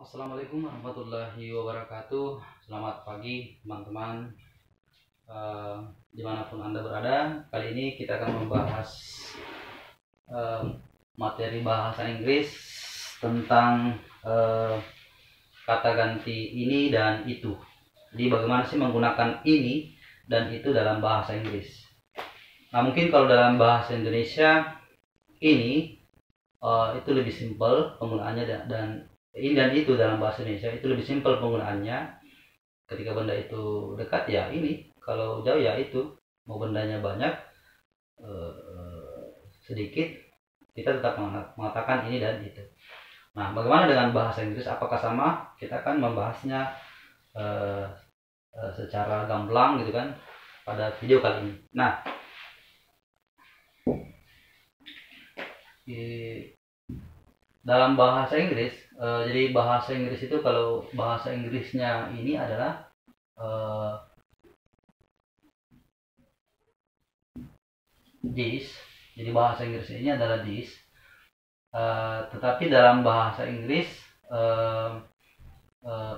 Assalamualaikum warahmatullahi wabarakatuh. Selamat pagi teman-teman, dimanapun Anda berada. Kali ini kita akan membahas materi bahasa Inggris tentang kata ganti ini dan itu. Jadi bagaimana sih menggunakan ini dan itu dalam bahasa Inggris. Nah, mungkin kalau dalam bahasa Indonesia ini itu lebih simpel penggunaannya, dan ini dan itu dalam bahasa Indonesia itu lebih simpel penggunaannya. Ketika benda itu dekat ya ini, kalau jauh ya itu. Mau bendanya banyak sedikit, kita tetap mengatakan ini dan itu. Nah, bagaimana dengan bahasa Inggris? Apakah sama? Kita akan membahasnya secara gamblang gitu kan pada video kali ini. Nah, dalam bahasa Inggris, jadi bahasa Inggris itu, kalau bahasa Inggrisnya ini adalah this. Jadi bahasa Inggris ini adalah this. Tetapi dalam bahasa Inggris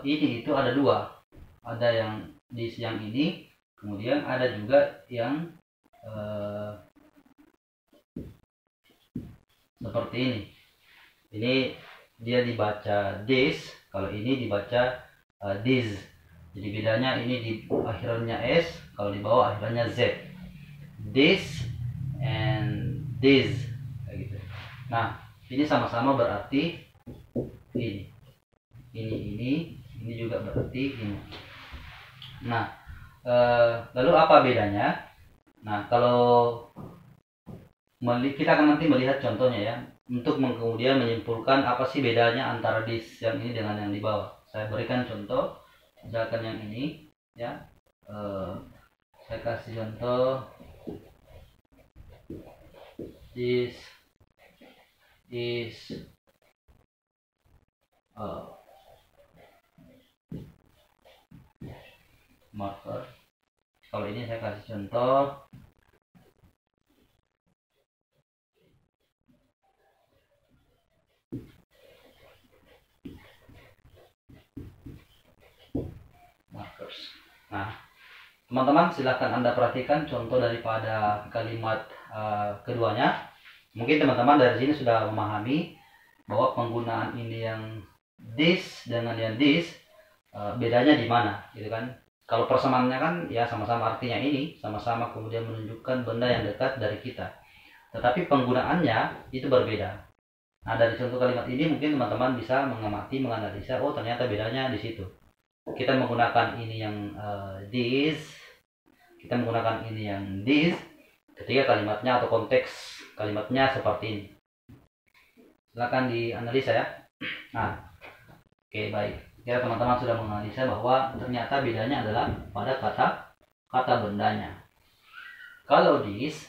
ini itu ada dua. Ada yang this yang ini, kemudian ada juga yang seperti ini. Ini dia dibaca this, kalau ini dibaca this. Jadi bedanya ini di akhirnya s, kalau di bawah akhirnya z. This and this, kayak gitu. Nah, ini sama-sama berarti ini. Ini juga berarti ini. Nah, lalu apa bedanya? Nah, kalau kita akan nanti melihat contohnya ya, untuk kemudian menyimpulkan apa sih bedanya antara this yang ini dengan yang di bawah. Saya berikan contoh, misalkan yang ini ya, saya kasih contoh this is marker. Kalau ini saya kasih contoh markers. Nah, teman-teman silahkan Anda perhatikan contoh daripada kalimat keduanya. Mungkin teman-teman dari sini sudah memahami bahwa penggunaan ini yang this dengan yang this bedanya di mana, gitu kan? Kalau persamaannya kan ya sama-sama artinya ini, sama-sama kemudian menunjukkan benda yang dekat dari kita. Tetapi penggunaannya itu berbeda. Nah, dari contoh kalimat ini mungkin teman-teman bisa mengamati, menganalisa, oh ternyata bedanya di situ. Kita menggunakan ini yang this, kita menggunakan ini yang this ketika kalimatnya atau konteks kalimatnya seperti ini. Silakan dianalisa ya. Nah, oke, baik. Ya, teman-teman sudah menganalisa bahwa ternyata bedanya adalah pada kata bendanya. Kalau this,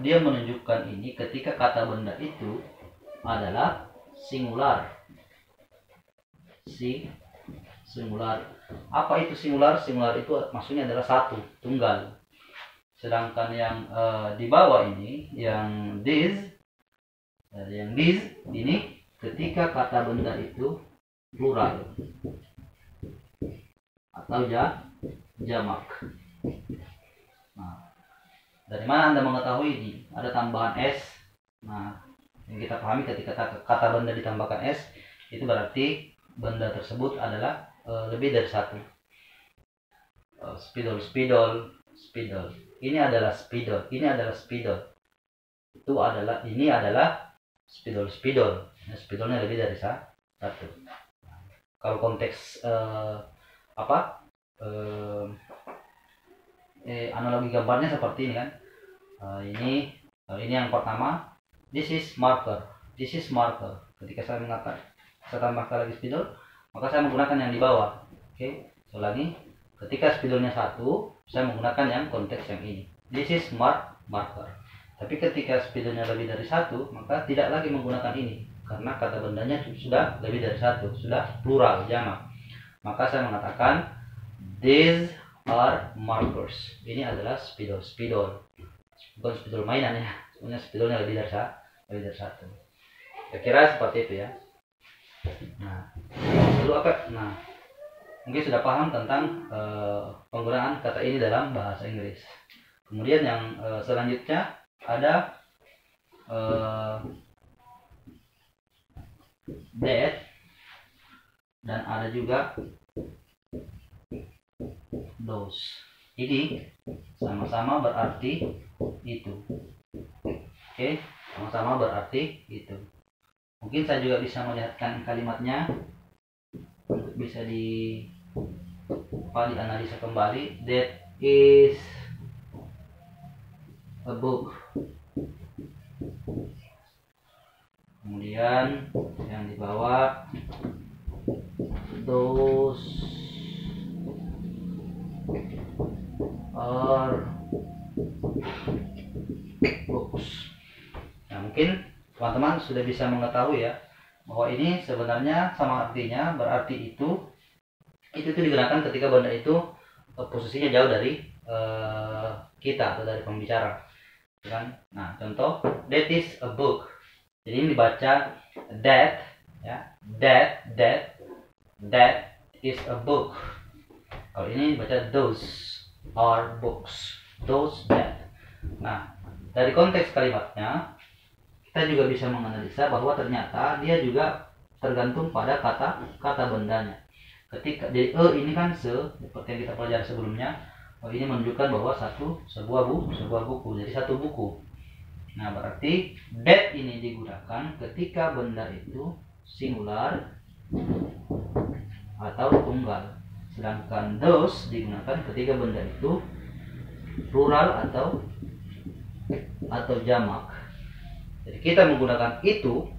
dia menunjukkan ini ketika kata benda itu adalah singular. Singular. Apa itu singular? Singular itu maksudnya adalah satu, tunggal. Sedangkan yang di bawah ini, yang this ini ketika kata benda itu plural atau jamak. Nah, dari mana Anda mengetahui ini? Ada tambahan s. Nah, yang kita pahami ketika kata benda ditambahkan s, itu berarti benda tersebut adalah lebih dari satu. Spidol. Ini adalah spidol. Ini adalah spidol. Ini adalah spidol. Nah, spidolnya lebih dari satu. Kalau konteks analogi gambarnya seperti ini kan. Ini yang pertama, this is marker. Ketika saya tambahkan lagi spidol, maka saya menggunakan yang di bawah. Oke, lagi ketika spidolnya satu, saya menggunakan yang konteks yang ini. This is marker. Tapi ketika spidolnya lebih dari satu, maka tidak lagi menggunakan ini, karena kata bendanya sudah lebih dari satu, sudah plural, jamak. Maka saya mengatakan these are markers. Ini adalah spidol. Bukan spidol mainan ya, sebenarnya spidolnya lebih dari satu. Kira-kira seperti itu ya. Nah, lalu apa? Nah, mungkin sudah paham tentang penggunaan kata ini dalam bahasa Inggris. Kemudian yang selanjutnya ada that, dan ada juga those. Ini sama-sama berarti itu. Oke, sama-sama berarti itu. Mungkin saya juga bisa melihatkan kalimatnya untuk bisa dianalisa kembali. That is a book. Kemudian yang di bawah, those are books. Nah, mungkin teman-teman sudah bisa mengetahui ya bahwa ini sebenarnya sama artinya, berarti itu digunakan ketika benda itu posisinya jauh dari kita atau dari pembicara, kan? Nah, contoh, that is a book. Jadi ini dibaca that, ya, that is a book. Kalau ini dibaca those are books, those that. Nah, dari konteks kalimatnya kita juga bisa menganalisa bahwa ternyata dia juga tergantung pada kata bendanya. Ketika jadi ini kan seperti yang kita pelajari sebelumnya, ini menunjukkan bahwa sebuah buku, jadi satu buku. Nah, berarti that ini digunakan ketika benda itu singular atau tunggal. Sedangkan those digunakan ketika benda itu plural atau jamak. Jadi kita menggunakan itu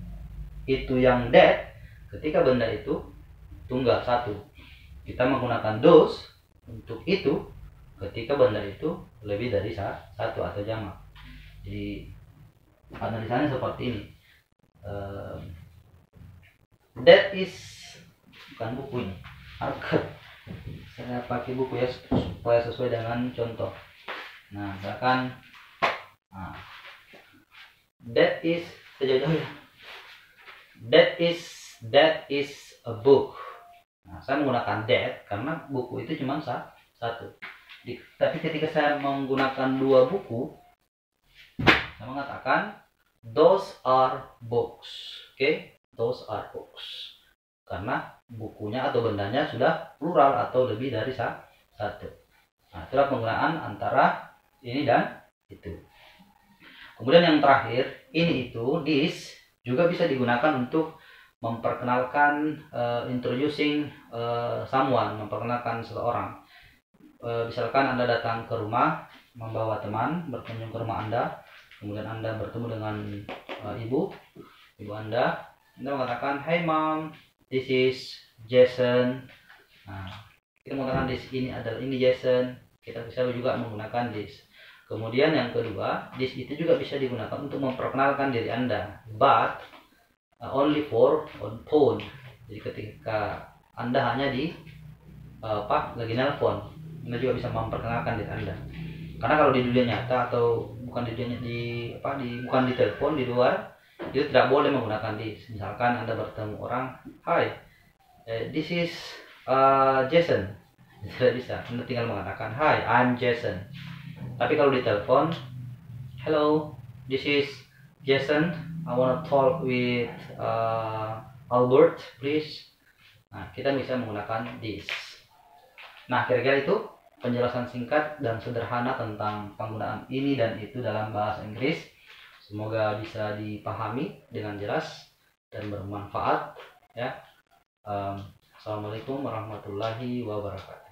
yang that ketika benda itu tunggal satu. Kita menggunakan those untuk itu ketika benda itu lebih dari satu atau jamak. Jadi analisanya seperti ini. That is bukan buku ini, marker. Saya pakai buku ya supaya sesuai dengan contoh. Nah, misalkan that is sejauh ya. That is a book. Nah, saya menggunakan that karena buku itu cuma satu. Tapi ketika saya menggunakan dua buku, saya mengatakan those are books. Oke, those are books. Karena bukunya atau bendanya sudah plural atau lebih dari satu. Nah, itulah penggunaan antara ini dan itu. Kemudian yang terakhir, ini itu, this juga bisa digunakan untuk memperkenalkan, introducing someone, memperkenalkan seseorang. Misalkan Anda datang ke rumah membawa teman berkunjung ke rumah Anda, kemudian Anda bertemu dengan ibu Anda mengatakan, "Hey mom, this is Jason." Nah, kita menggunakan this, ini Jason. Kita bisa juga menggunakan this. Kemudian yang kedua, this itu juga bisa digunakan untuk memperkenalkan diri Anda, but only for on phone. Jadi ketika Anda hanya lagi nelpon, Anda juga bisa memperkenalkan diri Anda. Karena kalau di dunia nyata atau bukan bukan di telepon di luar, itu tidak boleh menggunakan this. Misalkan Anda bertemu orang, "Hi, this is Jason." Tidak bisa. Anda tinggal mengatakan, "Hi, I'm Jason." Tapi kalau di telepon, "Hello, this is Jason. I wanna talk with Albert, please." Nah, kita bisa menggunakan this. Nah, kira-kira itu penjelasan singkat dan sederhana tentang penggunaan ini dan itu dalam bahasa Inggris. Semoga bisa dipahami dengan jelas dan bermanfaat. Ya. Assalamualaikum warahmatullahi wabarakatuh.